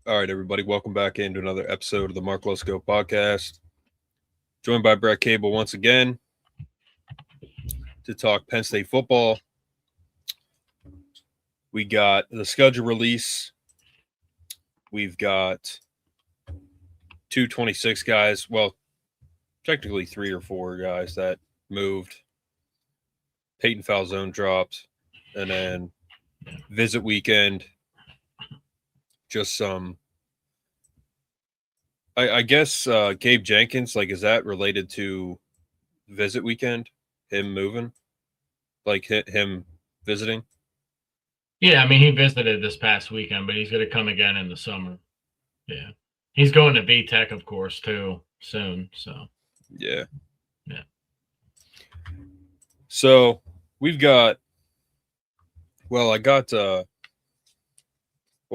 All right, everybody, welcome back into another episode of the Lesko podcast. Joined by Brett Cable once again to talk Penn State football. We got the schedule release. We've got 226 guys. Well, technically 3 or 4 guys that moved. Peyton Falzone dropped. And then visit weekend. Just some. I guess Gabe Jenkins, is that related to visit weekend? Him moving? Him visiting? Yeah, I mean, he visited this past weekend, but he's going to come again in the summer. Yeah. He's going to VTech, of course, too, soon. So, yeah. Yeah. So, we've got,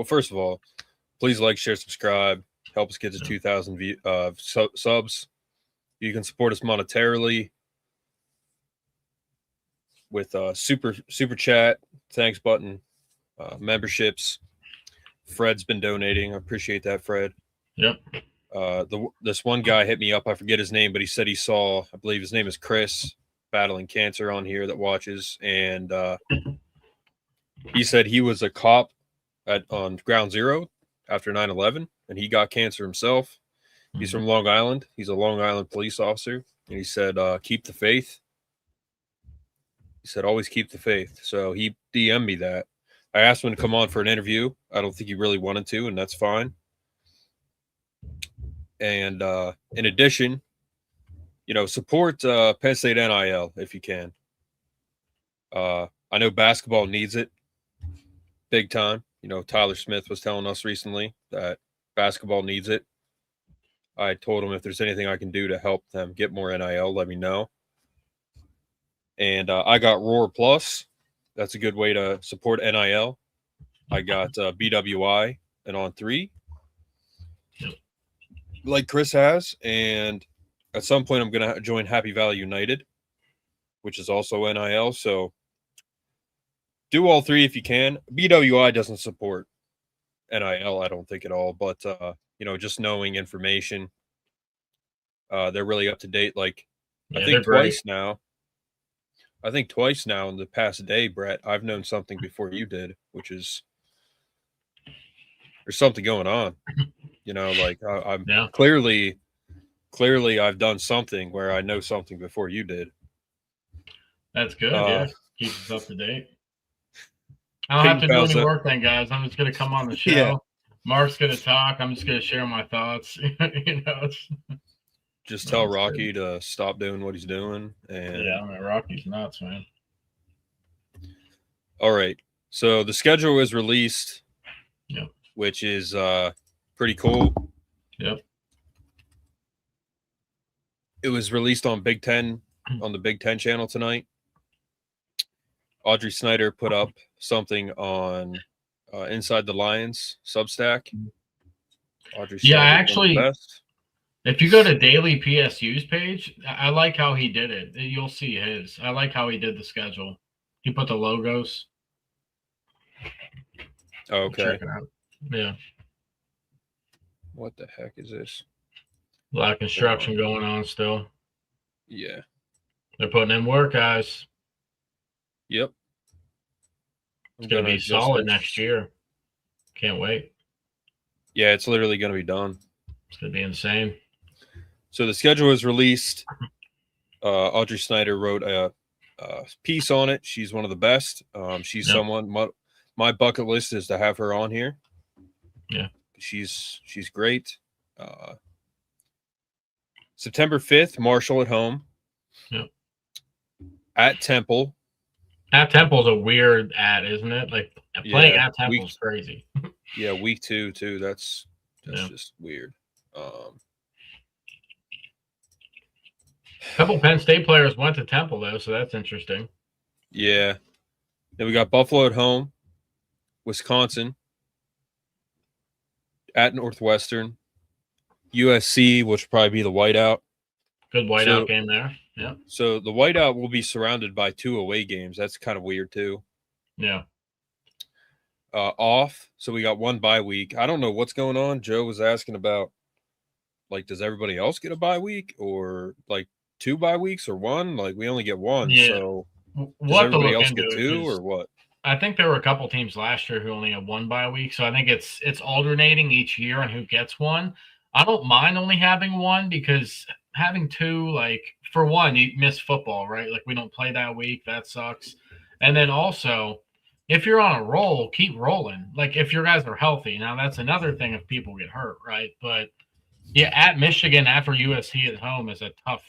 first of all, please like, share, subscribe. Help us get to 2,000 subs. You can support us monetarily with super chat, thanks button, memberships. Fred's been donating. I appreciate that, Fred. Yep. This one guy hit me up. I forget his name, but he said he saw, I believe his name is Chris, battling cancer on here that watches, and he said he was a cop on Ground Zero after 9/11, and he got cancer himself. He's from Long Island. He's a Long Island police officer, and he said, keep the faith. He said, always keep the faith. So he DM'd me that. I asked him to come on for an interview. I don't think he really wanted to, and that's fine. And in addition, support Penn State NIL if you can. I know basketball needs it big time. Tyler Smith was telling us recently that basketball needs it. I told him if there's anything I can do to help them get more NIL, let me know. And I got Roar Plus. That's a good way to support NIL. I got BWI and On 3, like Chris has. And at some point, I'm going to join Happy Valley United, which is also NIL. So do all 3 if you can. BWI doesn't support NIL, I don't think at all. But, just knowing information, they're really up to date. I think twice now in the past day, Brett, I've known something before you did, which is there's something going on. I'm clearly I've done something where I know something before you did. That's good. Yeah, keeps us up to date. I don't have to do any work then, guys. I'm just going to come on the show. Yeah. Mark's going to talk. I'm just going to share my thoughts. Just tell Rocky to stop doing what he's doing. And yeah, I mean, Rocky's nuts, man. All right. So the schedule is released, yep, which is pretty cool. Yep. It was released on Big Ten, on the Big Ten channel tonight. Audrey Snyder put up something on Inside the Lions Substack. Audrey Snyder, actually, if you go to Daily PSU's page, I like how he did it. You'll see his. I like how he did the schedule. He put the logos. Okay. Check it out. Yeah. What the heck is this? A lot of construction going on still. Yeah. They're putting in work, guys. Yep. It's going to be solid next year. Can't wait. Yeah, it's literally going to be done. It's going to be insane. So the schedule is released. Audrey Snyder wrote a piece on it. She's one of the best. She's someone. My bucket list is to have her on here. Yeah. She's great. September 5th, Marshall at home. Yep. At Temple. At Temple's a weird isn't it? Playing at Temple's crazy. Yeah, week 2 too. That's just weird. A couple Penn State players went to Temple though, so that's interesting. Yeah. Then we got Buffalo at home, Wisconsin, at Northwestern, USC, which will probably be the whiteout. Good whiteout game there. Yeah. So the whiteout will be surrounded by 2 away games. That's kind of weird too. Yeah. off, so we got one bye week. I don't know what's going on. Joe was asking about, like, does everybody else get a bye week, or like 2 bye weeks, or one? Like, we only get one. Yeah. So We'll have to everybody look else into get it, 2 or what? I think there were a couple teams last year who only had 1 bye week, so I think it's alternating each year on who gets one. I don't mind only having 1 because having 2, like, for one, you miss football, right? Like, we don't play that week. That sucks. And then also, if you're on a roll, keep rolling. Like, if your guys are healthy. Now, that's another thing if people get hurt, right? But yeah, at Michigan after USC at home is a tough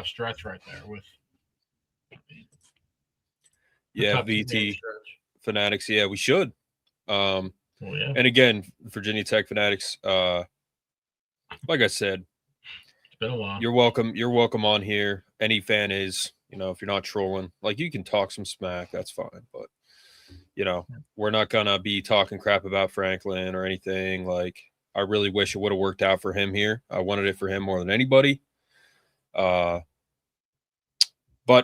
stretch right there with VT Fanatics. Yeah, we should. Well, yeah. And again, Virginia Tech Fanatics, like I said, it's been a while. You're welcome on here. Any fan is, if you're not trolling, like, you can talk some smack, that's fine. But, we're not going to be talking crap about Franklin or anything. Like, I really wish it would have worked out for him here. I wanted it for him more than anybody. But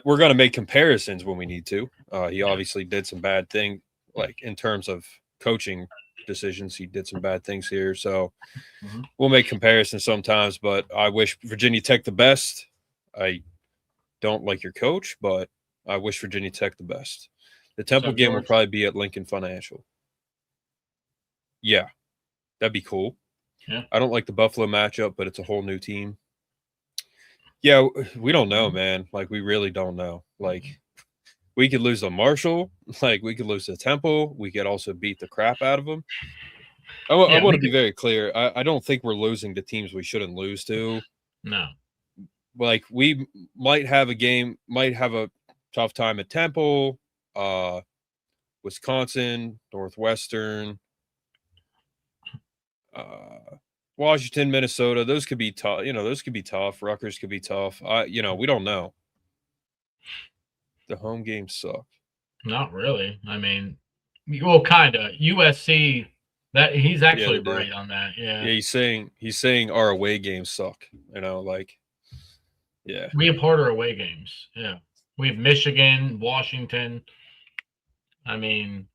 we're going to make comparisons when we need to. He obviously did some bad thing, like, in terms of coaching decisions. He did some bad things here. So we'll make comparisons sometimes, but I wish Virginia Tech the best. I don't like your coach, but I wish Virginia Tech the best. The Temple game will probably be at Lincoln Financial. Yeah, that'd be cool. Yeah. I don't like the Buffalo matchup, but it's a whole new team. Yeah, we don't know, man. Like, we really don't know. Like, we could lose to Marshall. Like, we could lose to Temple. We could also beat the crap out of them. I want to be very clear. I don't think we're losing to teams we shouldn't lose to. No. Like, we might have a tough time at Temple, Wisconsin, Northwestern, Washington, Minnesota. Those could be tough. Those could be tough. Rutgers could be tough. We don't know. The home games suck. Not really. I mean, well, kind of. USC, that he's actually right on that. Yeah. Yeah, he's saying our away games suck. Yeah. We have harder away games. Yeah. We have Michigan, Washington. I mean,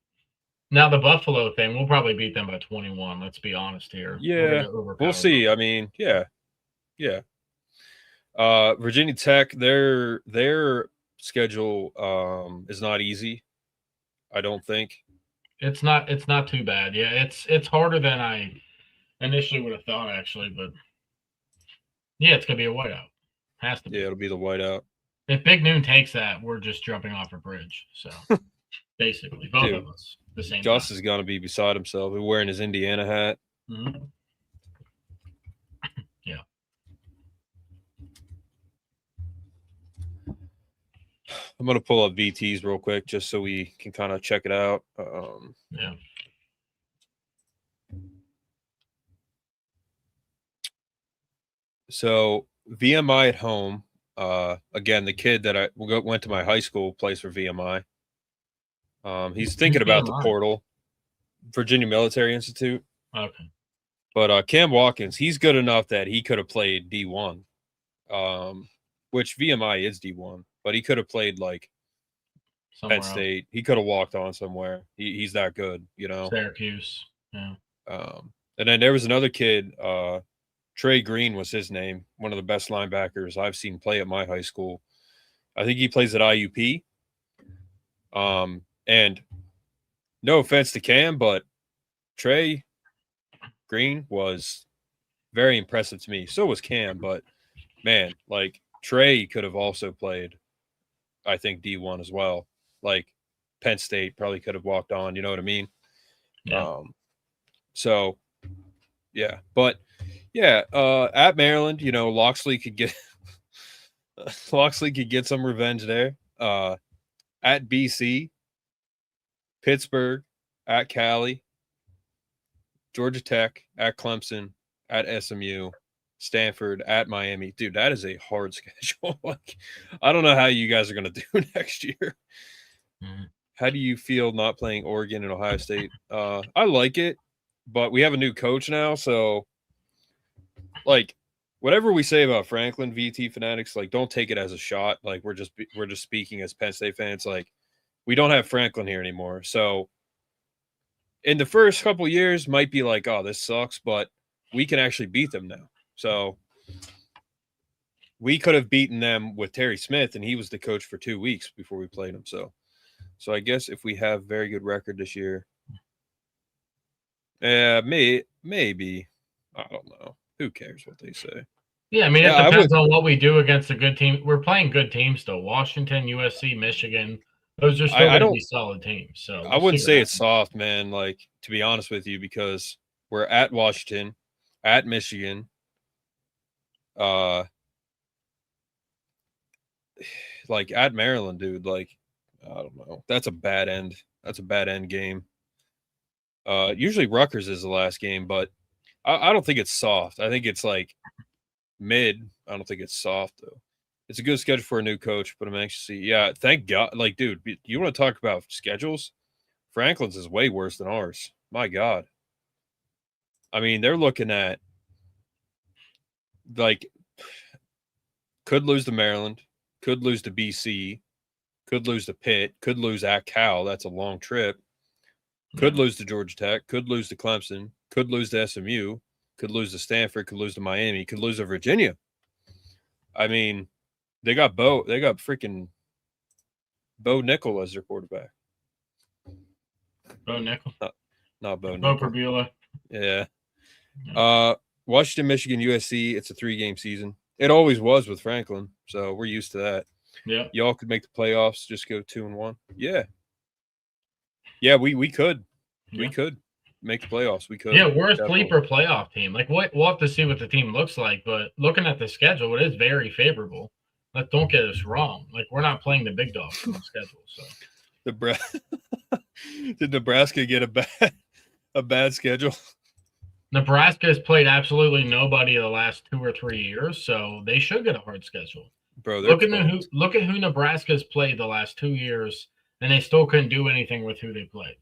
now the Buffalo thing, we'll probably beat them by 21. Let's be honest here. Yeah, we'll see. I mean, yeah. Virginia Tech, their schedule is not easy. I don't think it's not too bad. Yeah, it's harder than I initially would have thought, actually. But yeah, it's gonna be a whiteout. Has to be. Yeah, it'll be the whiteout. If Big Noon takes that, we're just jumping off a bridge. So basically, both of us the same. Gus is gonna be beside himself. He's wearing his Indiana hat. Mm-hmm. Yeah. I'm going to pull up VTs real quick just so we can kind of check it out. Yeah. So VMI at home. Again, the kid that went to my high school plays for VMI. He's thinking about the portal, Virginia Military Institute. Okay. But Cam Watkins, he's good enough that he could have played D1, which VMI is D1, but he could have played like Penn State. He could have walked on somewhere. He's that good, Syracuse. Yeah. And then there was another kid, Trey Green was his name, one of the best linebackers I've seen play at my high school. I think he plays at IUP. And no offense to Cam, but Trey Green was very impressive to me. So was Cam, but man, like Trey could have also played, I think, D1 as well. Like Penn State probably could have walked on, you know what I mean? Yeah. So yeah, but yeah, at Maryland, Loxley could get some revenge there. At BC, Pittsburgh, at Cali, Georgia Tech, at Clemson, at SMU, Stanford, at Miami. Dude, that is a hard schedule. Like, I don't know how you guys are going to do next year. Mm-hmm. How do you feel not playing Oregon and Ohio State? I like it, but we have a new coach now, so like whatever we say about Franklin, VT Fanatics, like don't take it as a shot. Like we're just speaking as Penn State fans. Like we don't have Franklin here anymore, so in the first couple years might be like, oh, this sucks, but we can actually beat them now. So we could have beaten them with Terry Smith, and he was the coach for 2 weeks before we played him. So I guess if we have very good record this year, maybe. I don't know. Who cares what they say? Yeah, I mean, it depends on what we do against a good team. We're playing good teams still. Washington, USC, Michigan. Those are still going to be solid teams. So I wouldn't say it's soft, man. Like, to be honest with you, because we're at Washington, at Michigan, like at Maryland, dude. Like, I don't know. That's a bad end. That's a bad end game. Usually Rutgers is the last game, but I don't think it's soft. I think it's like mid. I don't think it's soft though. It's a good schedule for a new coach, but I'm anxious to see. Yeah, thank God. Like, dude, you want to talk about schedules? Franklin's is way worse than ours. My God. I mean, they're looking at like could lose to Maryland, could lose to BC, could lose to Pitt, could lose at Cal. That's a long trip. Could lose to Georgia Tech, could lose to Clemson, could lose to SMU, could lose to Stanford, could lose to Miami, could lose to Virginia. I mean, they got freaking Bo Nickel as their quarterback. Bo Nickel? Not Bo Nickel. Bo Perbula. Yeah. Washington, Michigan, USC, it's a 3-game season. It always was with Franklin, so we're used to that. Yeah. Y'all could make the playoffs, just go 2-1. Yeah. Yeah, we could. Yeah. We could make the playoffs. We could. Yeah, we're a sleeper playoff team. Like, we'll have to see what the team looks like, but looking at the schedule, it is very favorable. Don't get us wrong. Like, we're not playing the big dogs on the schedule. So did Nebraska get a bad schedule? Nebraska has played absolutely nobody the last 2 or 3 years, so they should get a hard schedule. Bro, look at who Nebraska's played the last 2 years, and they still couldn't do anything with who they played.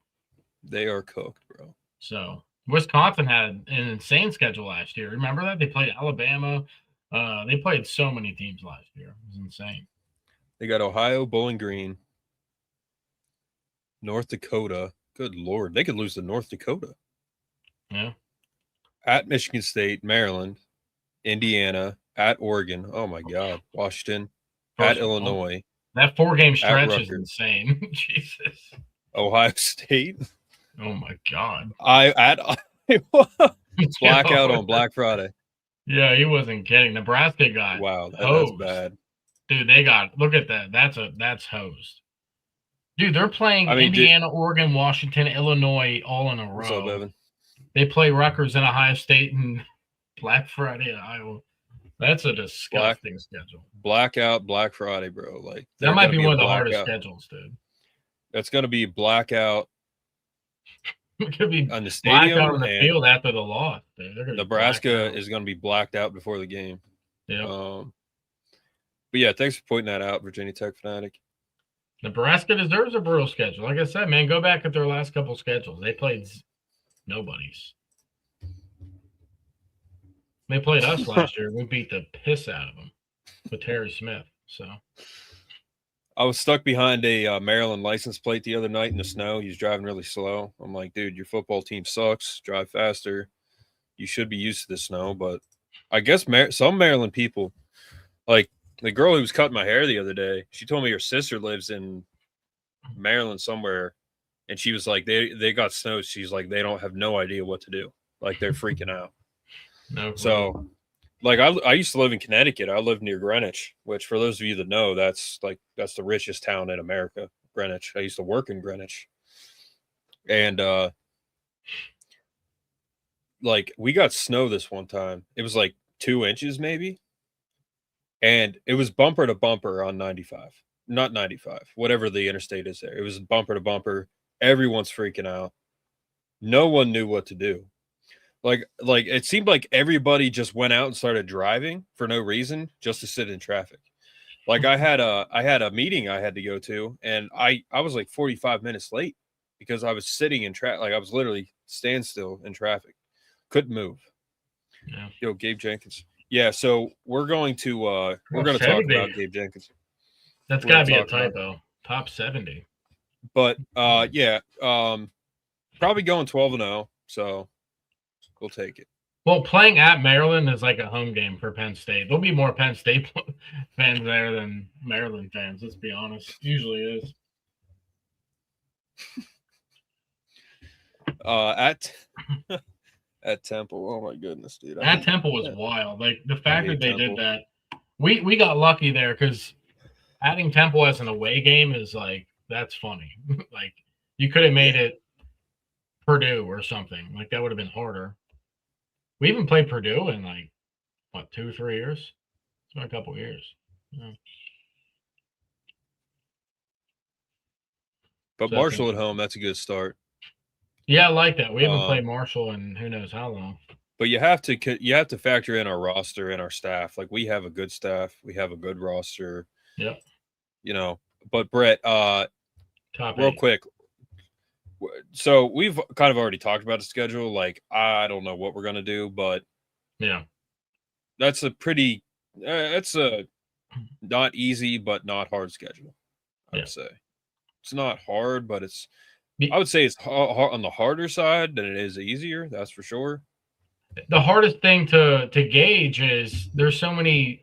They are cooked, bro. So Wisconsin had an insane schedule last year. Remember that? They played Alabama. They played so many teams last year. It was insane. They got Ohio, Bowling Green, North Dakota. Good Lord. They could lose to North Dakota. Yeah. At Michigan State, Maryland, Indiana, at Oregon. Oh, my God. Washington, at Illinois. That 4-game stretch is insane. Jesus. Ohio State. Oh, my God. At Iowa. Blackout on Black Friday. Yeah, he wasn't kidding. Nebraska got that's bad. Dude, they got – look at that. That's hosed. Dude, they're playing Indiana, Oregon, Washington, Illinois all in a row. What's up, Evan? They play Rutgers and Ohio State and Black Friday at Iowa. That's a disgusting schedule. Blackout Black Friday, bro. Like that might be one of the hardest schedules, dude. That's going to be blackout. It could be on the stadium blackout on the field after the loss. Dude. Nebraska is going to be blacked out before the game. Yeah. But yeah, thanks for pointing that out, Virginia Tech fanatic. Nebraska deserves a brutal schedule. Like I said, man, go back at their last couple schedules. They played nobodies. They played us last year. We beat the piss out of them with Terry Smith. So I was stuck behind a Maryland license plate the other night in the snow. He was driving really slow. I'm like, dude, your football team sucks. Drive faster. You should be used to the snow. But I guess some Maryland people, like the girl who was cutting my hair the other day, she told me her sister lives in Maryland somewhere. And she was like, they got snow. She's like, they don't have no idea what to do. Like, they're freaking out. No. So, like, I used to live in Connecticut. I lived near Greenwich, which for those of you that know, that's the richest town in America, Greenwich. I used to work in Greenwich. And, like, we got snow this one time. It was like 2 inches maybe. And it was bumper to bumper on 95. Not 95, whatever the interstate is there. It was bumper to bumper. Everyone's freaking out. No one knew what to do. Like it seemed like everybody just went out and started driving for no reason, just to sit in traffic. Like I had a meeting I had to go to, and I was like 45 minutes late because I was sitting in traffic. Like I was literally standstill in traffic, couldn't move. Yeah. Yo, Gabe Jenkins. Yeah, so we're going to talk about Gabe Jenkins. That's got to be a typo. Top 70. But, yeah, probably going 12-0, so we'll take it. Well, playing at Maryland is like a home game for Penn State. There'll be more Penn State fans there than Maryland fans, let's be honest. Usually is. At Temple. Oh my goodness, dude. At Temple was wild. Like the fact that they did that. We got lucky there because adding Temple as an away game is like, that's funny. Like you could have made it Purdue or something. Like that would have been harder. We even played Purdue in like what, 2 or 3 years? It's been a couple years. Yeah. But so Marshall at home, that's a good start. Yeah, I like that. We haven't played Marshall in who knows how long. But you have to factor in our roster and our staff. Like we have a good staff, we have a good roster. Yep. You know, but Brett, Top real 8. quick. So we've kind of already talked about the schedule. Like I don't know what we're gonna do, but yeah, that's a pretty. That's a not easy but not hard schedule. I would say it's not hard, but it's. I would say it's on the harder side than it is easier. That's for sure. The hardest thing to gauge is there's so many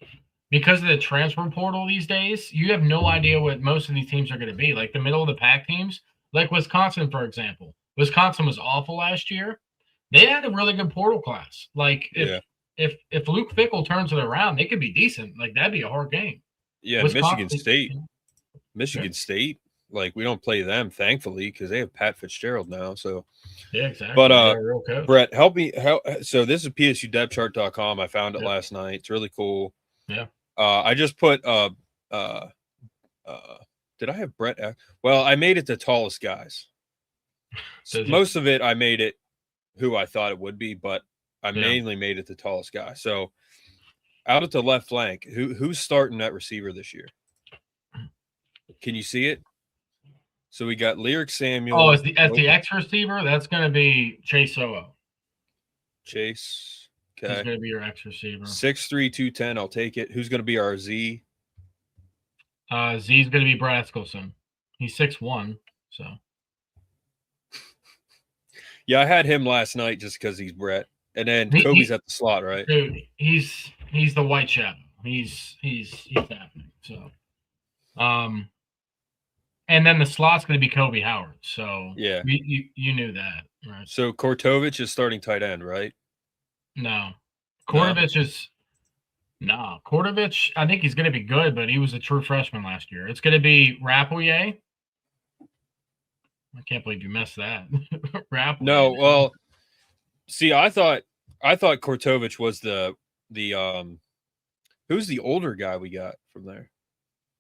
because of the transfer portal these days. You have no idea what most of these teams are going to be. Like the middle of the pack teams, like Wisconsin, for example. Wisconsin was awful last year. They had a really good portal class. Like if Luke Fickell turns it around, they could be decent. Like that'd be a hard game. Yeah, Michigan State. Like we don't play them, thankfully, because they have Pat Fitzgerald now. So yeah, exactly. But Brett, help me. So this is psudepthchart.com. I found it last night. It's really cool. Yeah. I just put did I have Brett? Well, I made it the tallest guys. Most of it I made it who I thought it would be, but I mainly made it the tallest guy. So out at the left flank, who's starting at receiver this year? Can you see it? So we got Lyric Samuel. Oh, as the X receiver, that's going to be Chase Soho. Chase. Okay. He's going to be your X receiver. 6'3", 210. I'll take it. Who's going to be our Z? Z's going to be Brett Eskelson. He's 6'1", so. Yeah, I had him last night just because he's Brett. And then Kobe's at the slot, right? Dude, he's the white shadow. He's happening. So, and then the slot's going to be Kobe Howard. So yeah, you knew that, right? So Kortovich is starting tight end, right? No, Kortovich is Kortovich. I think he's going to be good, but he was a true freshman last year. It's going to be Rappleyea. I can't believe you missed that. Rappleyea. No, well, see, I thought Kortovich was the who's the older guy we got from there?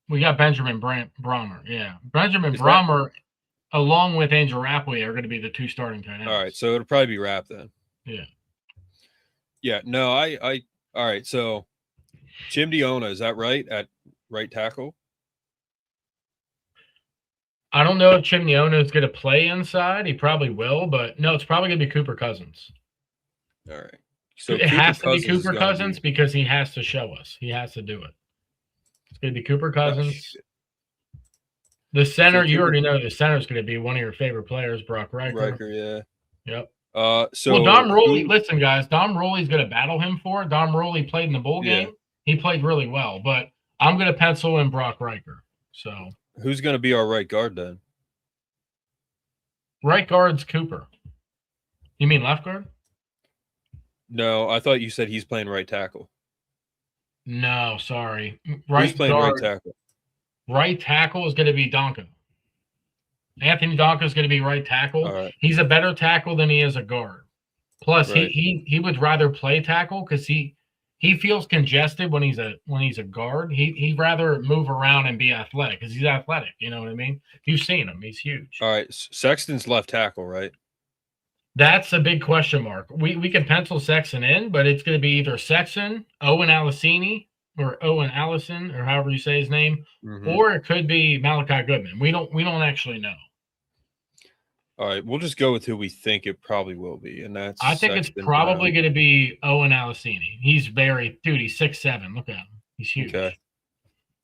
We got Benjamin Brommer. Yeah. Benjamin Brommer, along with Angel Rappleyea, are going to be the 2 starting tight ends. All right. So it'll probably be Rapp then. Yeah. Yeah. No, all right. So Chimdiona, is that right? At right tackle? I don't know if Chimdiona is going to play inside. He probably will, but no, it's probably going to be Cooper Cousins. All right. So it has to be Cooper Cousins because he has to show us. He has to do it. It's going to be Cooper Cousins. The center, you already know the center is going to be one of your favorite players, Brock Riker. Riker, yeah. Yep. So Dom Rowley, listen, guys, Dom Rowley's going to battle him for it. Dom Rowley played in the bowl game. He played really well, but I'm going to pencil in Brock Riker. So who's going to be our right guard then? Right guard's Cooper. You mean left guard? No, I thought you said he's playing right tackle. No, sorry. Who's playing right tackle? Right tackle is going to be Donko. Anthony Donko is going to be right tackle. Right. He's a better tackle than he is a guard. Plus, he would rather play tackle because he feels congested when he's a guard. He'd rather move around and be athletic because he's athletic. You know what I mean? You've seen him; he's huge. All right, Sexton's left tackle, right? That's a big question mark. We can pencil Sexton in, but it's going to be either Sexton, Owen Allison, or however you say his name, or it could be Malachi Goodman. We don't actually know. All right, we'll just go with who we think it probably will be, and that's. I think it's probably going to be Owen Allison. He's he's 6'7". Look at him. He's huge. Okay.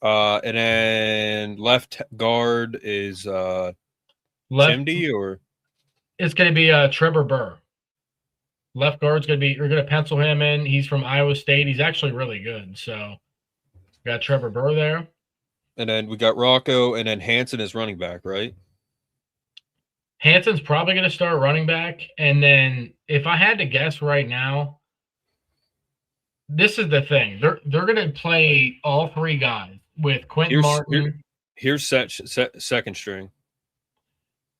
And then left guard is Chimdy or. It's going to be Trevor Burr. Left guard's going to be, you're going to pencil him in. He's from Iowa State. He's actually really good. So got Trevor Burr there. And then we got Rocco, and then Hanson is running back, right? Hanson's probably going to start running back. And then if I had to guess right now, this is the thing. They're going to play all three guys with Quentin Martin. Here's second string.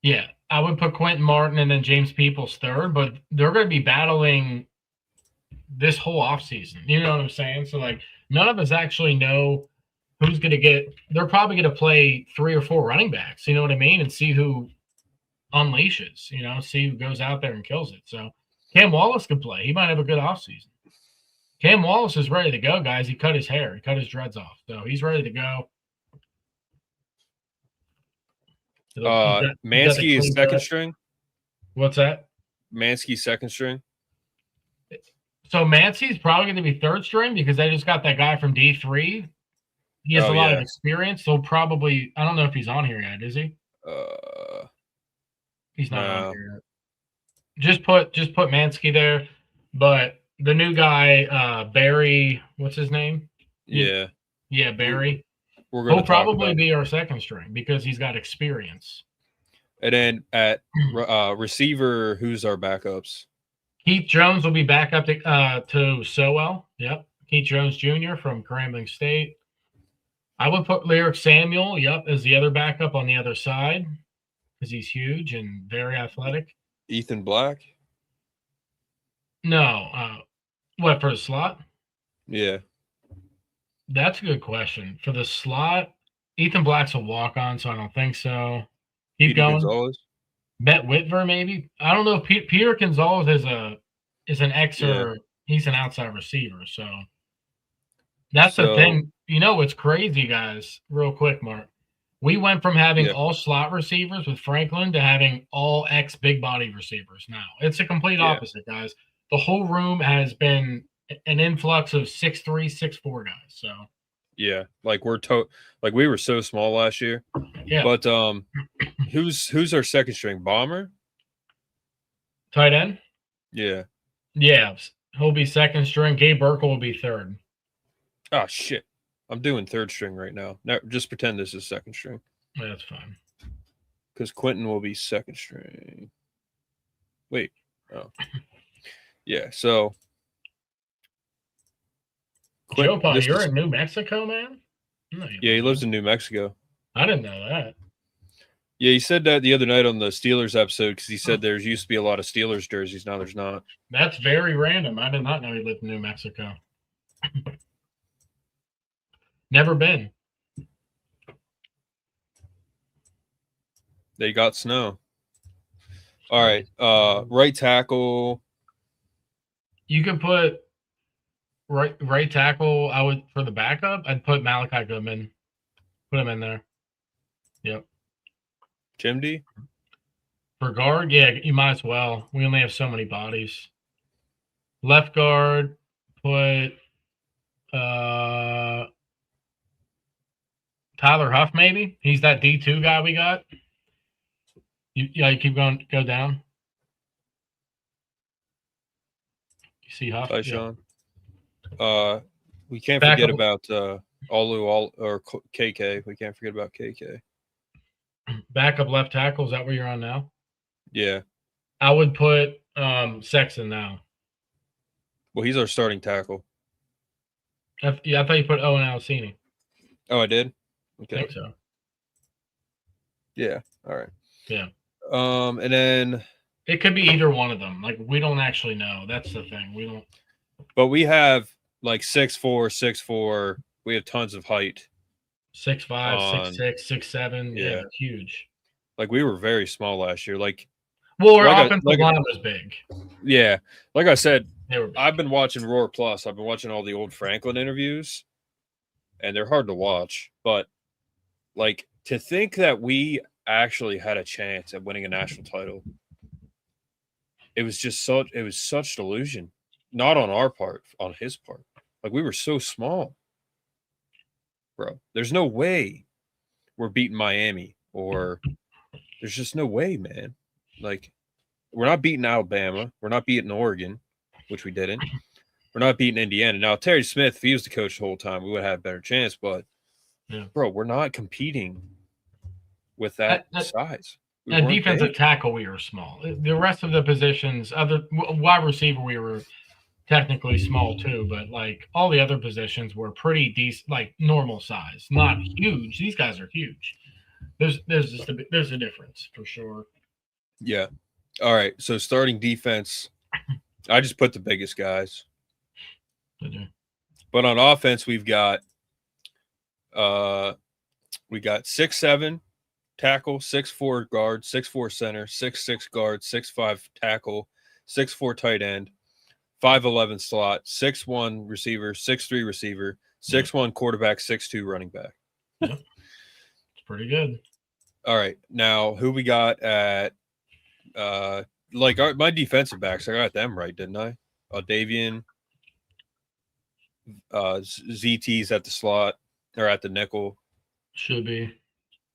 Yeah, I would put Quentin Martin and then James Peoples third, but they're going to be battling this whole offseason. You know what I'm saying? So, like, none of us actually know who's going to get – they're probably going to play 3 or 4 running backs, you know what I mean, and see who unleashes, see who goes out there and kills it. So, Cam Wallace could play. He might have a good offseason. Cam Wallace is ready to go, guys. He cut his hair. He cut his dreads off. So, he's ready to go. Mansky is second string. What's that? Mansky second string. So Mansky's probably going to be third string because they just got that guy from D3. He has a lot of experience. So probably, I don't know if he's on here yet. Is he? He's not on here yet. Just put Mansky there. But the new guy, Barry, what's his name? Yeah. Yeah, Barry. He'll probably be our second string because he's got experience. And then at receiver, who's our backups? Keith Jones will be back up to Sowell. Yep. Keith Jones Jr. from Grambling State. I would put Lyric Samuel, as the other backup on the other side because he's huge and very athletic. Ethan Black? No. What, for the slot? Yeah. That's a good question. For the slot, Ethan Black's a walk-on, so I don't think so. Keep going. Gonzalez? Bet Whitver, maybe. I don't know. Peter Gonzalez is an Xer. He's an outside receiver. So that's the thing. What's crazy, guys? Real quick, Mark. We went from having all slot receivers with Franklin to having all X big body receivers now. It's a complete opposite, guys. The whole room has been an influx of 6'3", 6'4" guys. So yeah, like we were so small last year. Yeah. But who's our second string? Bomber? Tight end? Yeah. Yeah. He'll be second string. Gabe Burkle will be third. Oh shit. I'm doing third string right now. Now just pretend this is second string. Yeah, that's fine. Because Quentin will be second string. Wait. Oh. Yeah, so Joe Paul, you're in New Mexico, man? No, yeah, he lives in New Mexico. I didn't know that. Yeah, he said that the other night on the Steelers episode because he said there's used to be a lot of Steelers jerseys. Now there's not. That's very random. I did not know he lived in New Mexico. Never been. They got snow. All right. Right tackle. You could put right tackle. I would for the backup. I'd put Malachi Goodman. Put him in there. Yep. Chimdy? For guard, yeah, you might as well. We only have so many bodies. Left guard, put Tyler Huff, maybe. He's that D2 guy we got. You keep going, go down. You see Huff? Hi, Sean. We can't forget about Olu or KK. We can't forget about KK. Backup left tackle. Is that where you're on now? Yeah. I would put Sexton now. Well, he's our starting tackle. I thought you put Owen Alcini. Oh, I did? Okay. I think so. Yeah. All right. Yeah. And then it could be either one of them. Like, we don't actually know. That's the thing. We don't. But we have like 6'4", 6'4". We have tons of height. 6'5", 6'6", 6'7". Yeah, huge. Like, we were very small last year. Like, well, our offensive line was big. Yeah. Like I said, I've been watching Roar Plus. I've been watching all the old Franklin interviews, and they're hard to watch. But, like, to think that we actually had a chance at winning a national title, it was such delusion. Not on our part, on his part. Like, we were so small. Bro, there's no way we're beating Miami, or there's just no way, man. Like, we're not beating Alabama. We're not beating Oregon, which we didn't. We're not beating Indiana. Now, Terry Smith, if he was the coach the whole time, we would have had a better chance. But, bro, we're not competing with that size. At defensive tackle, we were small. The rest of the positions, other wide receiver, we were technically small too. But like all the other positions were pretty decent, like normal size, not huge. These guys are huge. There's a difference for sure. Yeah. All right. So starting defense, I just put the biggest guys. But on offense, we've got 6'7" tackle, 6'4" guard, 6'4" center, 6'6" guard, 6'5" tackle, 6'4" tight end, 5'11" slot, 6'1" receiver, 6'3" receiver, 6'1" quarterback, 6'2" running back. Yeah. It's pretty good. All right. Now, who we got at my defensive backs, I got them right, didn't I? Davian, ZT's at the slot or at the nickel. Should be.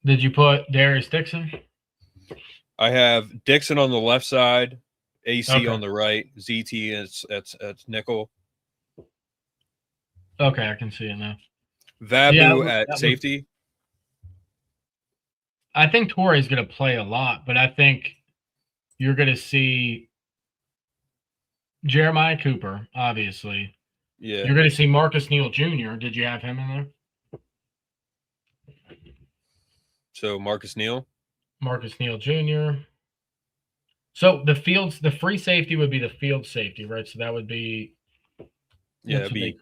Did you put Darius Dixon? I have Dixon on the left side, AC on the right, ZT is at nickel. Okay, I can see it now. Vabu at safety. I think Torrey's going to play a lot, but I think you're going to see Jeremiah Cooper, obviously. Yeah. You're going to see Marcus Neal Jr. Did you have him in there? So Marcus Neal Jr. So the free safety would be the field safety, right? So that would be it'd be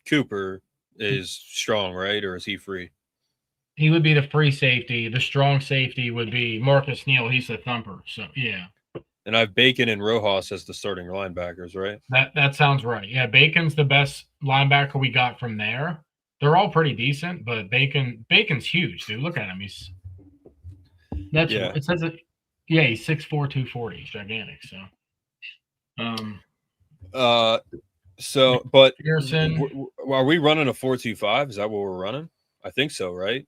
Cooper is strong, right? Or is he free? He would be the free safety. The strong safety would be Marcus Neal. He's the thumper. So yeah. And I have Bacon and Rojas as the starting linebackers, right? That sounds right. Yeah, Bacon's the best linebacker we got from there. They're all pretty decent, but Bacon's huge, dude. Look at him. It says it. Yeah, he's 6'4", 240. He's gigantic. But Pearson, are we running a 4-2-5? Is that what we're running? I think so, right?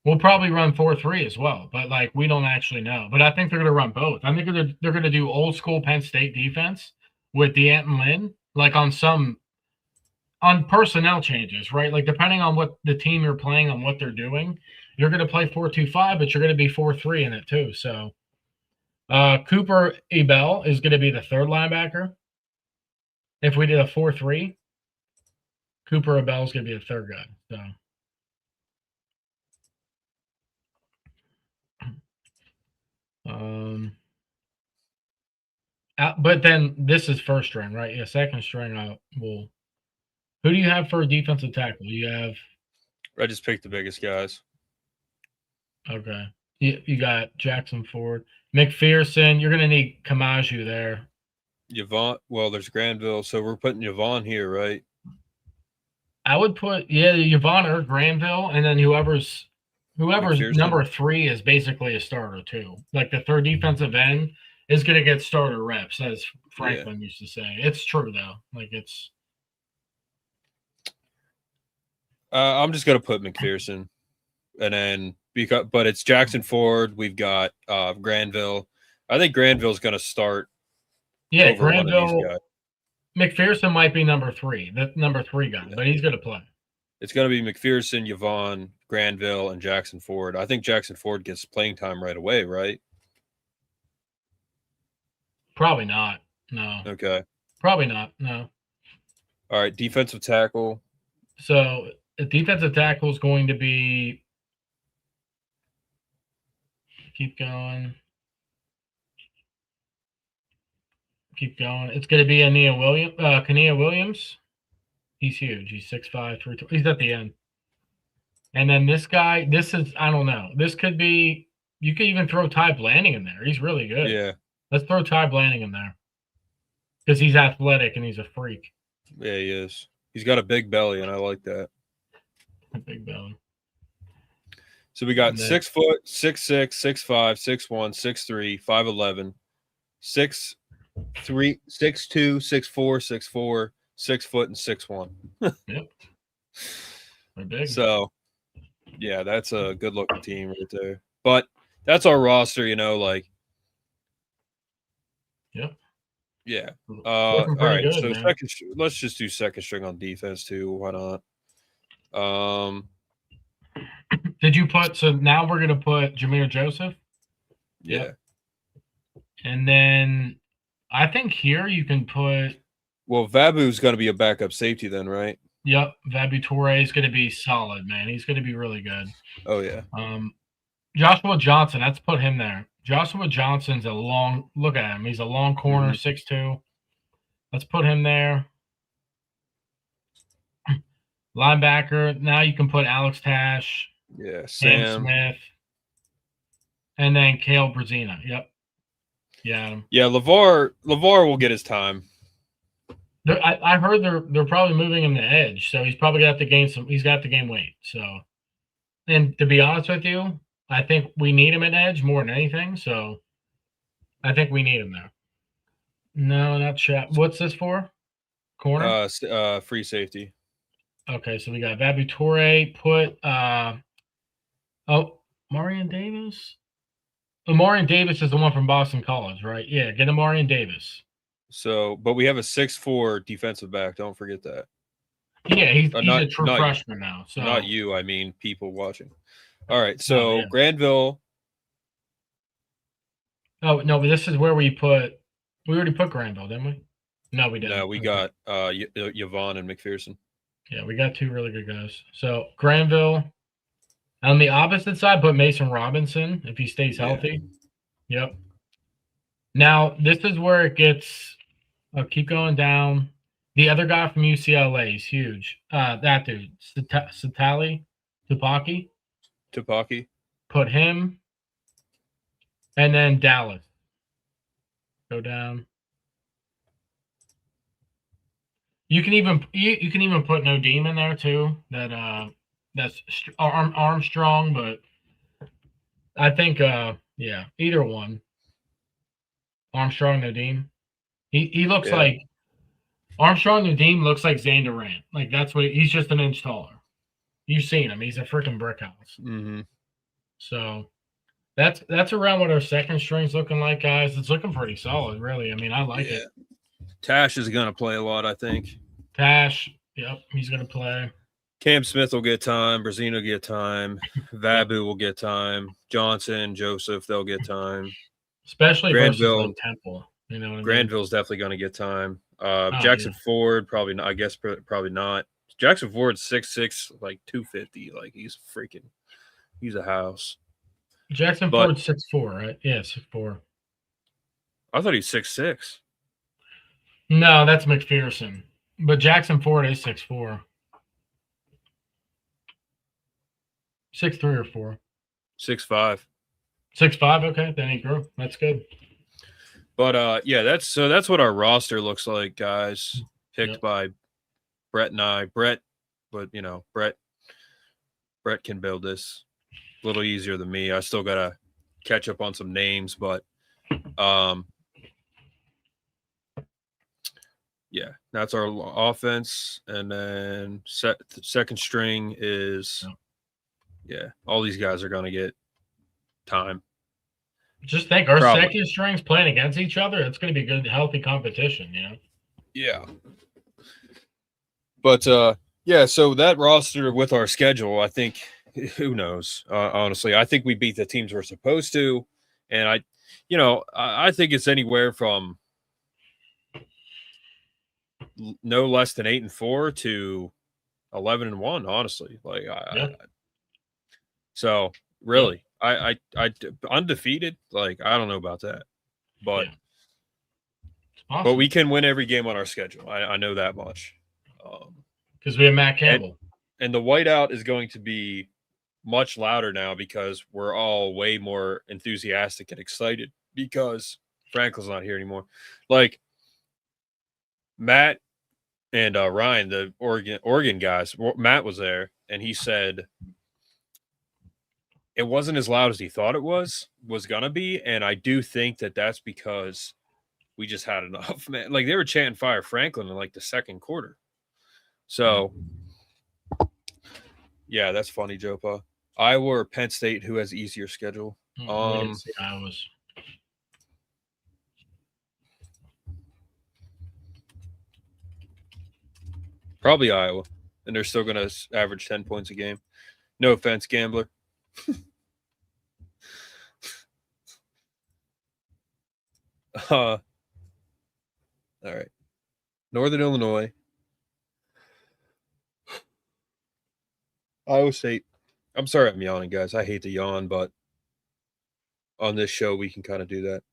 We'll probably run 4-3 as well, but like we don't actually know. But I think they're going to run both. I think they're going to do old school Penn State defense with D'Anton Lynn, like on personnel changes, right? Like depending on what the team you're playing on, what they're doing, you're going to play 4-2-5, but you're going to be 4-3 in it too. So Cooper Ebel is going to be the third linebacker. If we did a 4-3, Cooper Ebel is going to be the third guy. So. But then this is first string, right? Yeah, second string. Who do you have for a defensive tackle? I just picked the biggest guys. Okay. You got Jackson Ford, McPherson. You're gonna need Kamaju there. Yvonne. Well, there's Granville, so we're putting Yvonne here, right? I would put Yvonne or Granville, and then whoever's number 3 is basically a starter too. Like the third defensive end is going to get starter reps, as Franklin used to say. It's true though. Like it's. I'm just going to put McPherson, and then but it's Jackson Ford. We've got Granville. I think Granville's going to start. Yeah, Granville. McPherson might be number 3, the number 3 guy, but he's going to play. It's going to be McPherson, Yvonne, Granville, and Jackson Ford. I think Jackson Ford gets playing time right away, right? Probably not. No. Okay. Probably not. No. All right. Defensive tackle. So the defensive tackle is going to be. Keep going. It's going to be Kania Williams. He's huge. He's 6'5", 320. He's at the end. And then this guy, I don't know. This could be, you could even throw Ty Blanding in there. He's really good. Yeah. Let's throw Ty Blanding in there. Because he's athletic and he's a freak. Yeah, he is. He's got a big belly, and I like that. A big belly. So we got 6 foot, 6'6", 6'5", 6'1", 6'3", 5'11", 6'3", 6'2", 6'4", 6'4", 6 foot and 6'1". Yep. They're big. So, yeah, that's a good looking team right there. But that's our roster, like Yep. Yeah. Looking All pretty right. good, So man. let's just do second string on defense too. Why not? Did you put? So now we're gonna put Jameer Joseph. Yeah. Yep. And then I think here you can put. Well, Vabu's going to be a backup safety then, right? Yep, Vabu Toure is going to be solid, man. He's going to be really good. Oh yeah. Joshua Johnson, let's put him there. Joshua Johnson's a long. Look at him. He's a long corner, 6'2". Let's put him there. Linebacker. Now you can put Alex Tash. Yeah. Sam Sam Smith. And then Kale Brazina. Yep. Yeah. Yeah. LeVar will get his time. I heard they're probably moving him to edge, so he's probably got to gain some. He's got to gain weight. So, and to be honest with you, I think we need him at edge more than anything. So, I think we need him there. No, not chat. What's this for? Corner. Free safety. Okay, so we got Vabu Toure. Put Marion Davis. Marion Davis is the one from Boston College, right? Yeah, get a Marion Davis. So, but we have a 6'4" defensive back. Don't forget that. Yeah, he's a true freshman now. So not you. I mean, people watching. All right. So Granville. Oh no, but this is where we put. We already put Granville, didn't we? No, we didn't. No, we got Yvonne and McPherson. Yeah, we got two really good guys. So Granville. On the opposite side, put Mason Robinson if he stays healthy. Yeah. Yep. Now this is where it gets. I'll keep going down. The other guy from UCLA is huge. That dude, Tupaki. Put him. And then Dallas. Go down. You can even put Nadim in there too. That's Armstrong, but I think either one. Armstrong, Nadim. He looks like Armstrong. Nadim looks like Zane Durant. Like that's what he's just an inch taller. You've seen him. He's a freaking brick house. Mm-hmm. So that's around what our second string's looking like, guys. It's looking pretty solid, really. I mean, I like it. Tash is going to play a lot, I think. Tash, yep, he's going to play. Cam Smith will get time. Brazino will get time. Vabu will get time. Johnson, Joseph, they'll get time. Especially Granville, versus like Temple. You know what I mean? Granville's definitely going to get time. Jackson Ford, probably not. I guess probably not. Jackson Ford's 6'6", like 250. Like he's a house. Jackson Ford's 6'4", right? Yeah, 6'4". I thought he's 6'6". No, that's McPherson. But Jackson Ford is 6'4". 6'3" or 4. 6'5". 6'5", okay. Then he grew. That's good. But that's what our roster looks like, guys. Picked by Brett and I. Brett can build this a little easier than me. I still gotta catch up on some names, but that's our offense. And then second string is all these guys are gonna get time. Just think, our second strings playing against each other, it's going to be good, healthy competition, you know? Yeah. But, so that roster with our schedule, I think, who knows? Honestly, I think we beat the teams we're supposed to. And I think it's anywhere from no less than 8-4 to 11-1, honestly. Like, so really. I undefeated. Like I don't know about that, but but we can win every game on our schedule. I know that much. Because we have Matt Campbell, and the whiteout is going to be much louder now because we're all way more enthusiastic and excited because Franklin's not here anymore. Like Matt and Ryan, the Oregon guys. Matt was there, and he said it wasn't as loud as he thought it was gonna be, and I do think that that's because we just had enough, man. Like they were chanting "Fire Franklin" in like the second quarter. So, yeah, that's funny, Jopa. Iowa or Penn State, who has easier schedule? Iowa's. Probably Iowa, and they're still going to average 10 points a game. No offense, gambler. All right. Northern Illinois. Iowa State. I'm sorry I'm yawning, guys. I hate to yawn, but on this show we can kind of do that.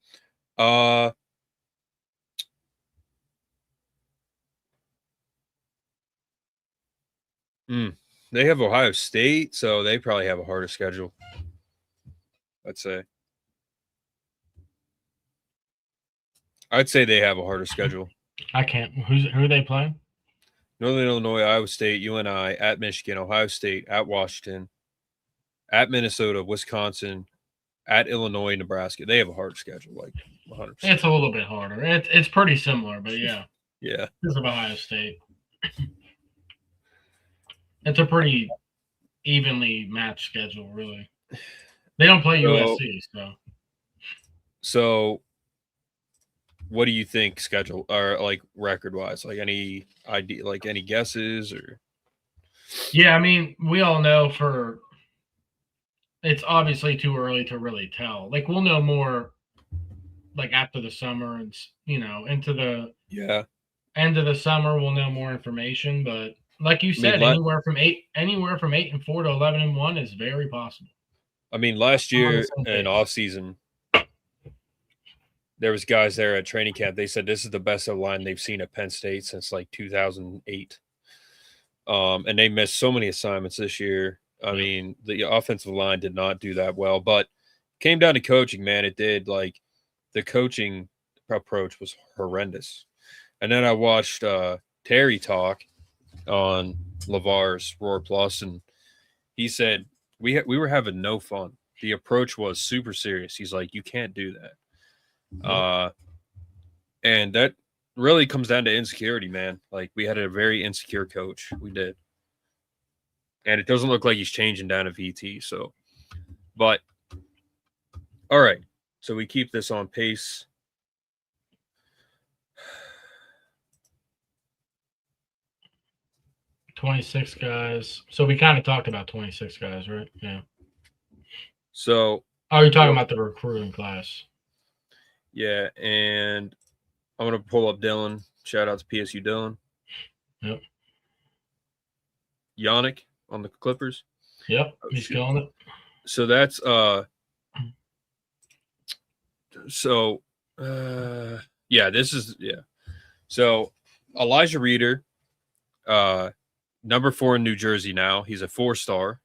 They have Ohio State, so they probably have a harder schedule, I'd say. I'd say they have a harder schedule. I can't. Who are they playing? Northern Illinois, Iowa State, UNI, at Michigan, Ohio State, at Washington, at Minnesota, Wisconsin, at Illinois, Nebraska. They have a hard schedule, like 100%. It's a little bit harder. It's pretty similar, but yeah. Yeah. Because of Ohio State. It's a pretty evenly matched schedule, really. They don't play USC, so. So, what do you think schedule or like record wise? Like any idea, like any guesses or? Yeah, I mean, we all know it's obviously too early to really tell. Like we'll know more like after the summer and into the end of the summer we'll know more information. But like you said, anywhere from 8-4 to 11-1 is very possible. I mean, last year in off season, there was guys there at training camp. They said this is the best line they've seen at Penn State since like 2008. And they missed so many assignments this year. I mean, the offensive line did not do that well, but came down to coaching, man. It did. Like the coaching approach was horrendous. And then I watched Terry talk on LeVar's Roar Plus, and he said we were having no fun. The approach was super serious. He's like, you can't do that. And that really comes down to insecurity, man. Like we had a very insecure coach. We did. And it doesn't look like he's changing down at VT. So, but all right. So we keep this on pace. $26 guys. So we kind of talked about 26 guys, right? Yeah. So. Oh, you're talking about the recruiting class. Yeah, and I'm going to pull up Dylan. Shout out to PSU Dylan. Yep. Yannick on the Clippers. Yep, he's killing it. So that's So Elijah Reeder, number 4 in New Jersey now. He's a 4-star.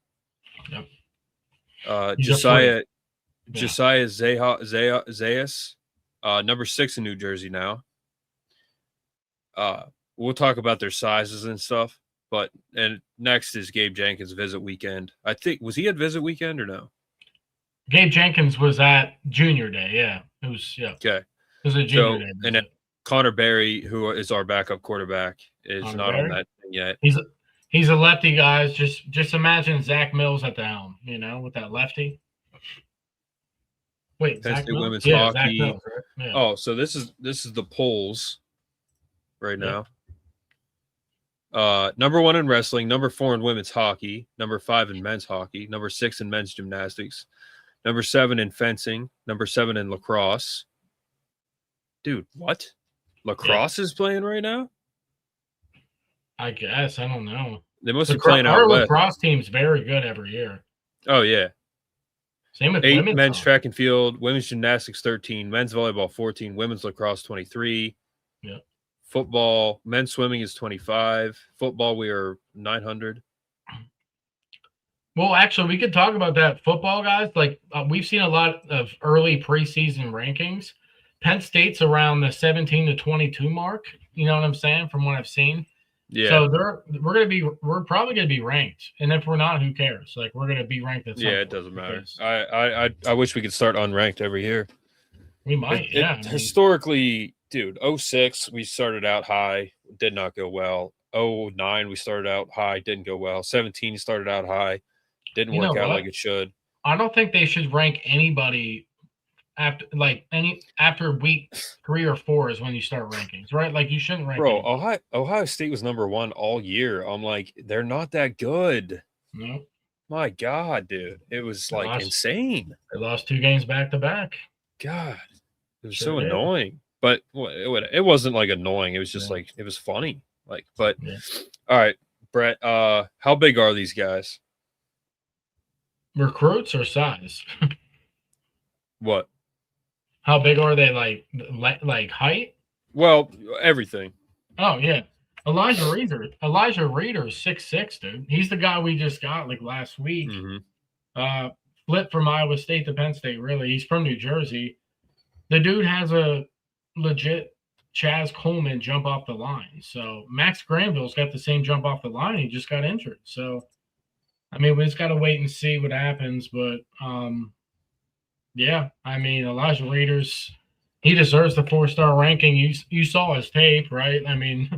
Yep. Josiah Zayas, number 6 in New Jersey now. We'll talk about their sizes and stuff. And next is Gabe Jenkins Visit Weekend. I think, was he at Visit Weekend or no? Gabe Jenkins was at Junior Day. Yeah, it was. Yeah. Okay. It was a Junior Day. And then Connor Berry, who is our backup quarterback, is not on that thing yet. He's a lefty, guys. Just imagine Zach Mills at the helm. With that lefty. Wait, Penn Zach State Mills? women's Yeah, hockey. Zach Mills, right? Yeah. Oh, so this is the polls right now. Number 1 in wrestling, number 4 in women's hockey, number 5 in men's hockey, number 6 in men's gymnastics, number 7 in fencing, number 7 in lacrosse. Dude, what? Lacrosse is playing right now? I guess. I don't know. They must be playing out Our west. lacrosse team's very good every year. Oh, yeah. Same with 8 men's track and field, women's gymnastics 13, men's volleyball 14, women's lacrosse 23. Yeah. Football, men's swimming is 25. Football, we are 900. Well, actually, we could talk about that. Football, guys. Like we've seen a lot of early preseason rankings. Penn State's around the 17 to 22 mark. You know what I'm saying? From what I've seen. Yeah. So we're probably gonna be ranked, and if we're not, who cares? Like we're gonna be ranked. It doesn't matter. I wish we could start unranked every year. We might. Historically, dude, 06 we started out high, did not go well. 09 we started out high, didn't go well. 17 started out high, didn't work out like it should. I don't think they should rank anybody after week 3 or 4 is when you start rankings, right? Like you shouldn't rank. Bro, Ohio State was number 1 all year. I'm like, they're not that good. No. My God, dude. It was like insane. They lost 2 games back to back. God. It was so annoying. But it wasn't like annoying. It was just like it was funny. Like, but all right, Brett, how big are these guys? Recruits or size? What? How big are they? Like height? Well, everything. Oh yeah, Elijah Reader is 6'6", dude. He's the guy we just got like last week. Flipped from Iowa State to Penn State. Really, he's from New Jersey. The dude has a legit Chaz Coleman jump off the line. So Max Granville's got the same jump off the line. He just got injured. So I mean, we just got to wait and see what happens. But yeah, I mean, Elijah Reader's he deserves the 4-star ranking. You saw his tape, right? I mean,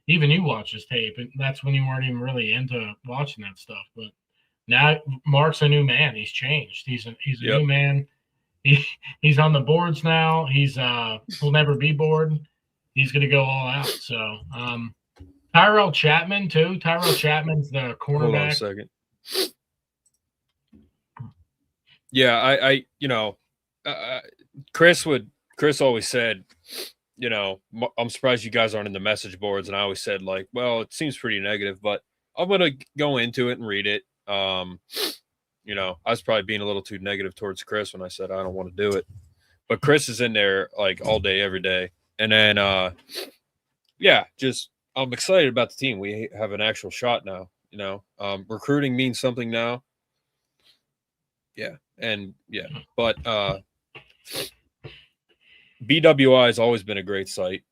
even you watched his tape, and that's when you weren't even really into watching that stuff. But now Mark's a new man. He's changed. He's a new man. He's on the boards now. He'll never be bored. He's going to go all out. So Tyrell Chapman too. Tyrell Chapman's the cornerback. Hold on a second. Yeah, Chris always said, I'm surprised you guys aren't in the message boards. And I always said, like, well, it seems pretty negative, but I'm going to go into it and read it. I was probably being a little too negative towards Chris when I said I don't want to do it. But Chris is in there like all day, every day. And then, I'm excited about the team. We have an actual shot now, recruiting means something now. Yeah. And but BWI has always been a great site.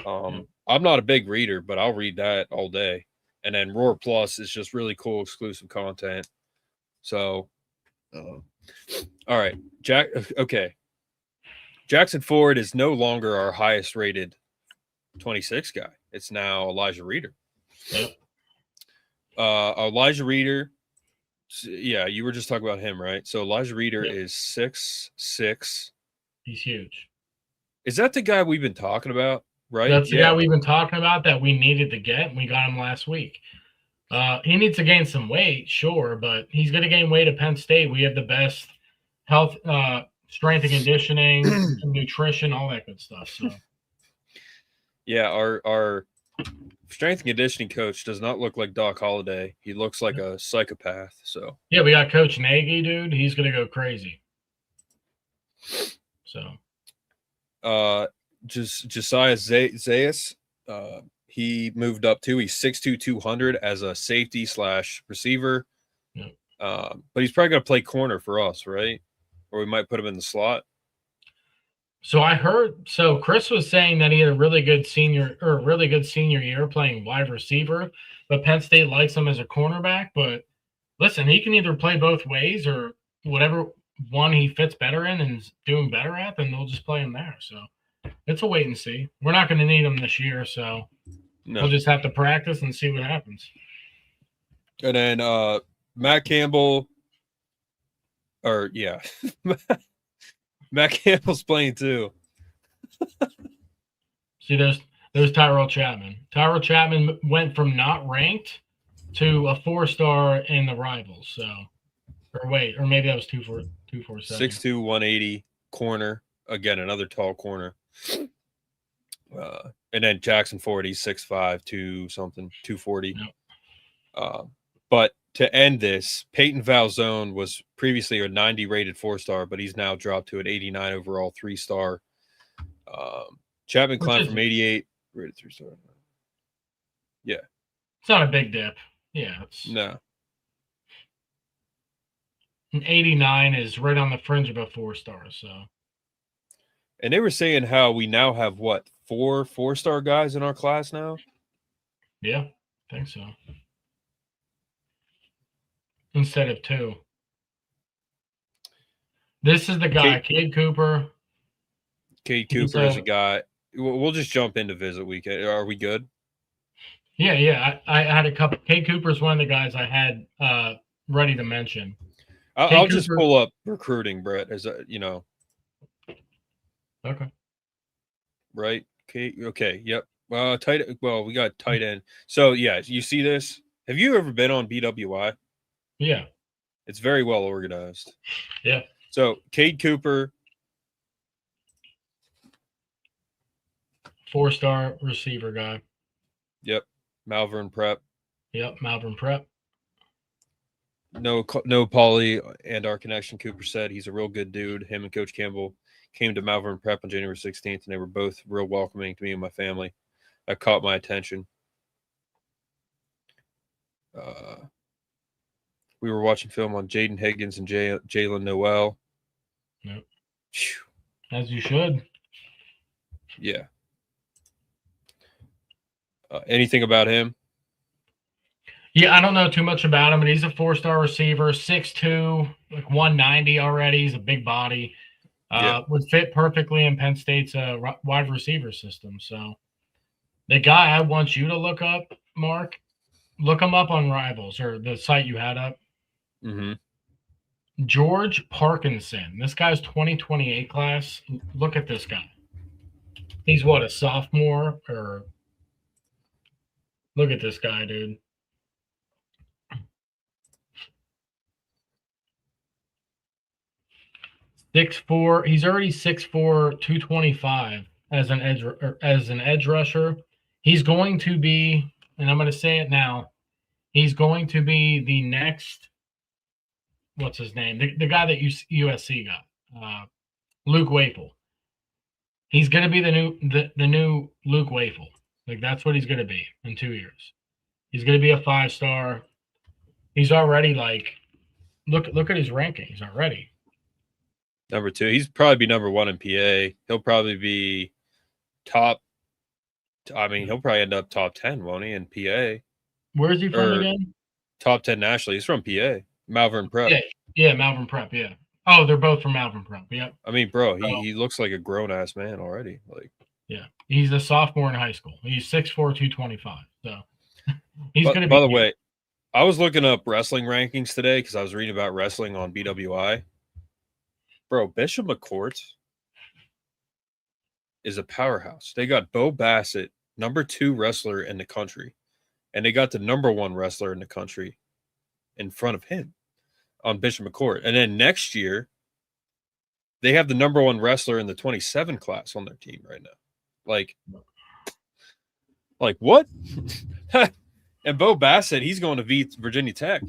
I'm not a big reader, but I'll read that all day. And then Roar Plus is just really cool, exclusive content. So, all right, Jackson Ford is no longer our highest rated 26 guy. It's now Elijah Reader. Yep. Elijah Reader. Yeah, you were just talking about him, right? So Elijah Reader is 6'6". He's huge. Is that the guy we've been talking about? Right. That's the guy we've been talking about that we needed to get, and we got him last week. He needs to gain some weight, sure, but he's going to gain weight at Penn State. We have the best health, strength and conditioning, nutrition, all that good stuff. So, yeah, our strength and conditioning coach does not look like Doc Holliday. He looks like a psychopath. So, yeah, we got Coach Nagy, dude. He's going to go crazy. So, Josiah Zayas, he moved up too. He's 6'2", 200 as a safety / receiver. Yeah. But he's probably going to play corner for us, right? Or we might put him in the slot. So I heard. So Chris was saying that he had a really good senior year playing wide receiver, but Penn State likes him as a cornerback. But listen, he can either play both ways or whatever one he fits better in and is doing better at, then they'll just play him there. So it's a wait and see. We're not going to need him this year, so we'll just have to practice and see what happens. And then Matt Campbell, Matt Campbell's playing too. See, there's Tyrell Chapman. Tyrell Chapman went from not ranked to a 4-star in the Rivals. So, or maybe that was 247. 6'2", 180 corner. Again, another tall corner. And then Jackson Ford, he's 6'5", 240. Yep. But to end this, Peyton Valzone was previously a 90 rated 4-star, but he's now dropped to an 89 overall 3-star. Chapman climbed from 88 rated 3-star. Yeah. It's not a big dip. Yeah. No. An 89 is right on the fringe of a 4-star. So. And they were saying how we now have, 4 4-star guys in our class now? Yeah, I think so. Instead of 2. This is the guy, Cade Cooper. Cade Cooper is a guy. We'll just jump into visit week. Are we good? Yeah. I had a couple. Cade Cooper is one of the guys I had ready to mention. I'll just pull up recruiting, Brett, as Okay. right? Okay, yep. We got tight end. So yeah, you see this? Have you ever been on BWI? Yeah. It's very well organized. Yeah. So Cade Cooper, 4-star receiver guy. yep. Malvern Prep. Yep. Malvern Prep. No, Paulie and our connection. Cooper said he's a real good dude. Him and Coach Campbell came to Malvern Prep on January 16th, and they were both real welcoming to me and my family. That caught my attention. We were watching film on Jaden Higgins and Jalen Noel. Yep. As you should. Yeah. Anything about him? Yeah, I don't know too much about him, but he's a 4-star receiver, 6'2", like 190 already. He's a big body. Would fit perfectly in Penn State's wide receiver system. So the guy I want you to look up, Mark, look him up on Rivals or the site you had up. Mm-hmm. George Parkinson. This guy's 2028 class. Look at this guy. He's what, a sophomore? Or look at this guy, dude. 6'4". He's already 6'4", 225 as an edge rusher. He's going to be, and I'm going to say it now, he's going to be the next, what's his name? The guy that USC got, Luke Wafel. He's going to be the new Luke Wafel. Like, that's what he's going to be in 2 years. He's going to be a 5-star. He's already like, look at his rankings already. Number 2. He's probably be number 1 in PA. He'll probably be top. I mean, he'll probably end up top 10, won't he, in PA? Where is he from again? Top 10 nationally. He's from PA. Malvern Prep. Yeah, Malvern Prep, yeah. Oh, they're both from Malvern Prep, yep. I mean, bro, he looks like a grown-ass man already. Like, yeah, he's a sophomore in high school. He's 6'4", 225. So he's going to be. By the way, I was looking up wrestling rankings today because I was reading about wrestling on BWI. Bro, Bishop McCourt is a powerhouse. They got Bo Bassett, number 2 wrestler in the country, and they got the number 1 wrestler in the country in front of him on Bishop McCourt. And then next year, they have the number 1 wrestler in the 27 class on their team right now. Like what? And Bo Bassett, he's going to Virginia Tech.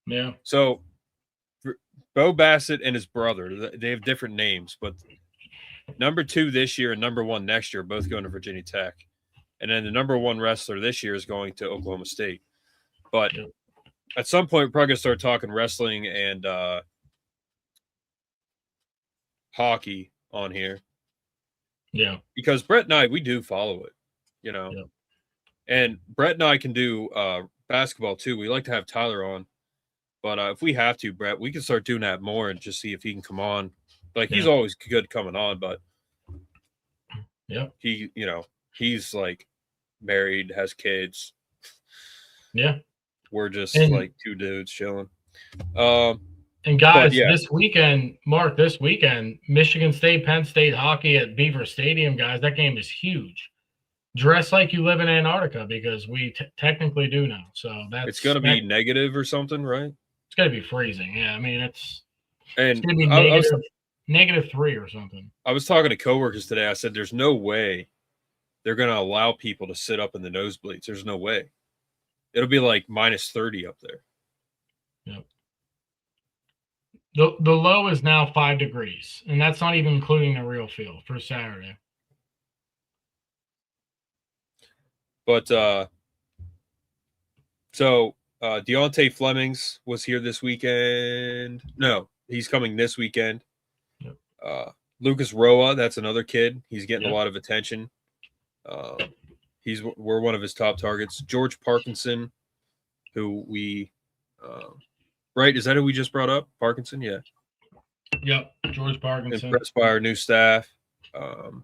Yeah. So Bo Bassett and his brother, they have different names, but number 2 this year and number 1 next year, both going to Virginia Tech. And then the number 1 wrestler this year is going to Oklahoma State. But at some point, we're probably going to start talking wrestling and hockey on here. Yeah. Because Brett and I, we do follow it, you know. Yeah. And Brett and I can do basketball too. We like to have Tyler on. But if we have to, Brett, we can start doing that more and just see if he can come on. Like, he's always good coming on, but he's like married, has kids. Yeah. We're just like 2 dudes chilling. And guys, this weekend, Michigan State, Penn State hockey at Beaver Stadium, guys, that game is huge. Dress like you live in Antarctica because we technically do now. So it's going to be negative or something, right? It's going to be freezing. Yeah, I mean, it's going to be -3 or something. I was talking to coworkers today. I said, there's no way they're going to allow people to sit up in the nosebleeds. There's no way. It'll be like -30 up there. Yep. The low is now 5 degrees, and that's not even including the real feel for Saturday. But Deontay Flemings was here this weekend. No, he's coming this weekend. Yep. Lucas Roa, that's another kid. He's getting a lot of attention. We're one of his top targets. George Parkinson, who we right? Is that who we just brought up? Parkinson, yeah. Yep, George Parkinson. Impressed by our new staff. So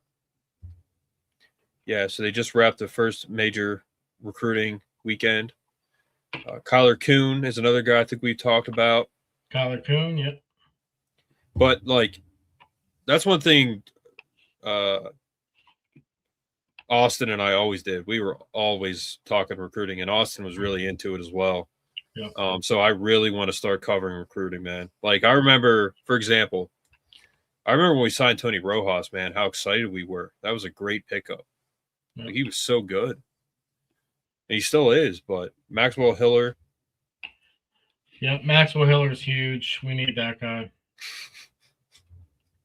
they just wrapped the first major recruiting weekend. Kyler Kuhn is another guy I think we've talked about. Kyler Kuhn, yep. But, like, that's one thing Austin and I always did. We were always talking recruiting, and Austin was really into it as well. Yep. So I really want to start covering recruiting, man. Like I remember, for example, when we signed Tony Rojas, man, how excited we were. That was a great pickup. Yep. Like, he was so good. And he still is, but Maxwell Hiller. Yep, Maxwell Hiller is huge. We need that guy.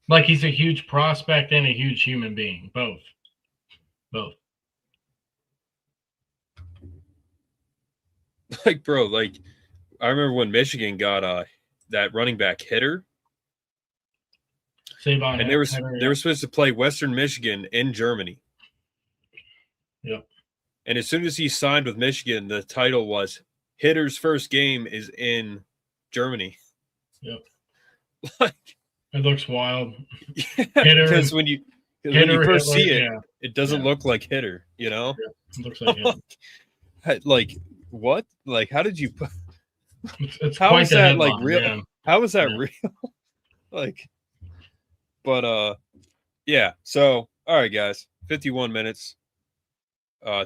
Like, he's a huge prospect and a huge human being. Both. Like, bro, like I remember when Michigan got that running back Hitter. And they were supposed to play Western Michigan in Germany. Yep. And as soon as he signed with Michigan, the title was Hitter's first game is in Germany. Yep. Like, it looks wild. Yeah, because when you first see it, it doesn't look like Hitter, you know? Yeah, it looks like him. Like, what? Like, how did you put it's how quite is the that headline, like real? man. How is that real? Like, but yeah. So, all right, guys, 51 minutes.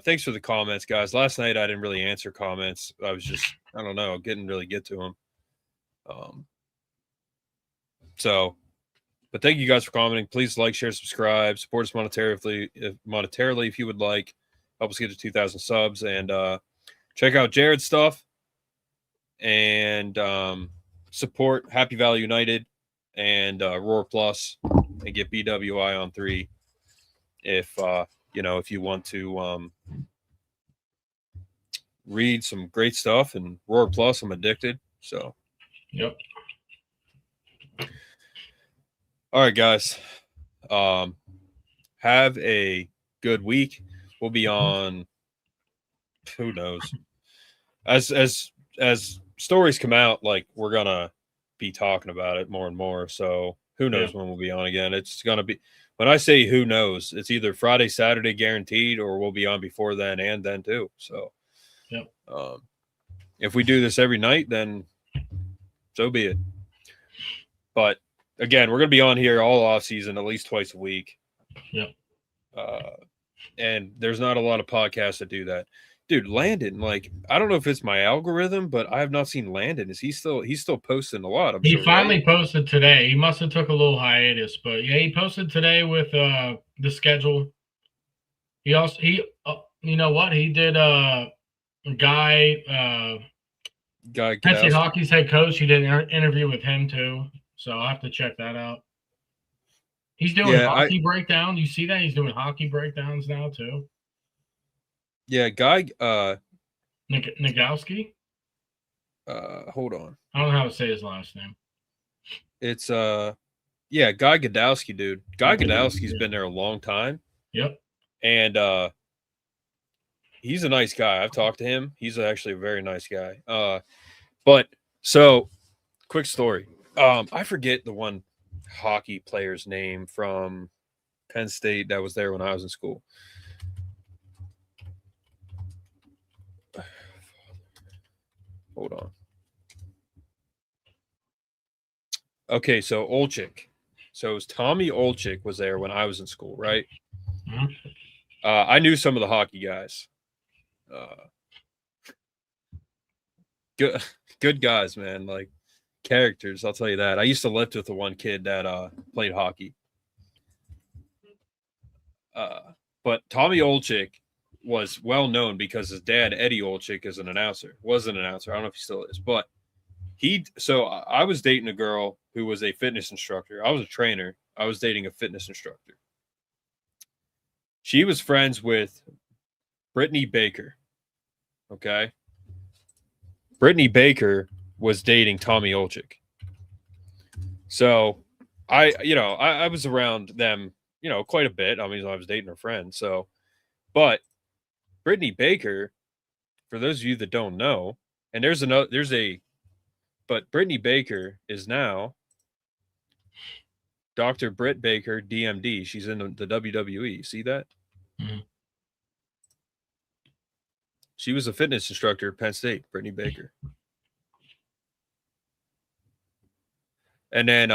Thanks for the comments, guys. Last night I didn't really answer comments. I was just, I don't know, didn't really get to them. So, but thank you guys for commenting. Please like, share, subscribe, support us monetarily if you would like. Help us get to 2,000 subs, and check out Jared's stuff, and support Happy Valley United and Roar Plus, and get BWI on 3 if if you want to read some great stuff. And Roar Plus, I'm addicted. So, yep. All right, guys. Have a good week. We'll be on. Who knows? As stories come out, like, we're gonna be talking about it more and more. So who knows when we'll be on again? It's gonna be, when I say who knows, it's either Friday, Saturday guaranteed, or we'll be on before then and then too. So, if we do this every night, then so be it. But again, we're gonna be on here all off season, at least twice a week. Yep. And there's not a lot of podcasts that do that. Dude, Landon, like, I don't know if it's my algorithm, but I have not seen Landon. Is he's still posting a lot? He finally posted today. He must have took a little hiatus, but yeah, he posted today with the schedule. He you know what? He did Penn State Hockey's head coach. He did an interview with him too. So I'll have to check that out. He's doing hockey breakdowns. You see that? He's doing hockey breakdowns now too. Yeah, Guy Nagowski. Hold on. I don't know how to say his last name. It's Guy Godowski, dude. Guy Godowski's been there a long time. Yep. And he's a nice guy. I've talked to him. He's actually a very nice guy. But so, quick story. I forget the one hockey player's name from Penn State that was there when I was in school. Hold on. Okay, so Olchik. So it was Tommy Olchik was there when I was in school, right? Mm-hmm. I knew some of the hockey guys. Good guys, man. Like, characters, I'll tell you that. I used to lift with the one kid that played hockey. But Tommy Olchik was well known because his dad, Eddie Olchik, was an announcer. I don't know if he still is, but so I was dating a girl who was a fitness instructor. I was a trainer. I was dating a fitness instructor. She was friends with Brittany Baker. Okay. Brittany Baker was dating Tommy Olchik. So I was around them, quite a bit. I mean, I was dating her friend. So, but Brittany Baker, for those of you that don't know, and but Brittany Baker is now Dr. Britt Baker, DMD. She's in the WWE. See that? Mm-hmm. She was a fitness instructor at Penn State, Brittany Baker. And then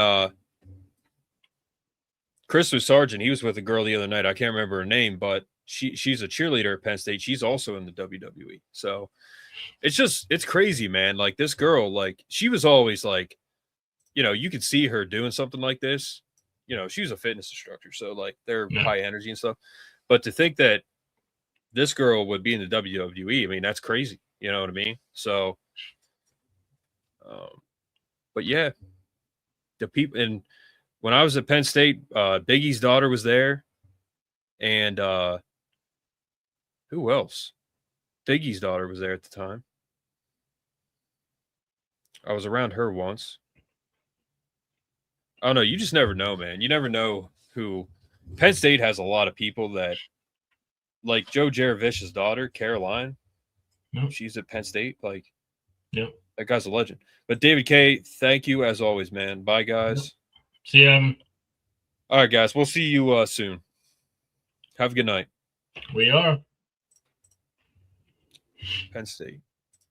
Christopher Sargent, he was with a girl the other night. I can't remember her name, but she's a cheerleader at Penn State. She's also in the WWE. So it's crazy, man. Like this girl, like she was always like, you know, you could see her doing something like this. You know, she was a fitness instructor, so like they're high energy and stuff. But to think that this girl would be in the WWE, I mean, that's crazy. You know what I mean? So, but yeah, the people, and when I was at Penn State, Biggie's daughter was there, and who else? Biggie's daughter was there at the time. I was around her once. Oh no, you just never know, man. You never know who. Penn State has a lot of people that, like Joe Jaravish's daughter, Caroline. Yep. She's at Penn State. Like, yep, that guy's a legend. But David K, thank you as always, man. Bye, guys. Yep. See you. All right, guys. We'll see you soon. Have a good night. We are Penn State.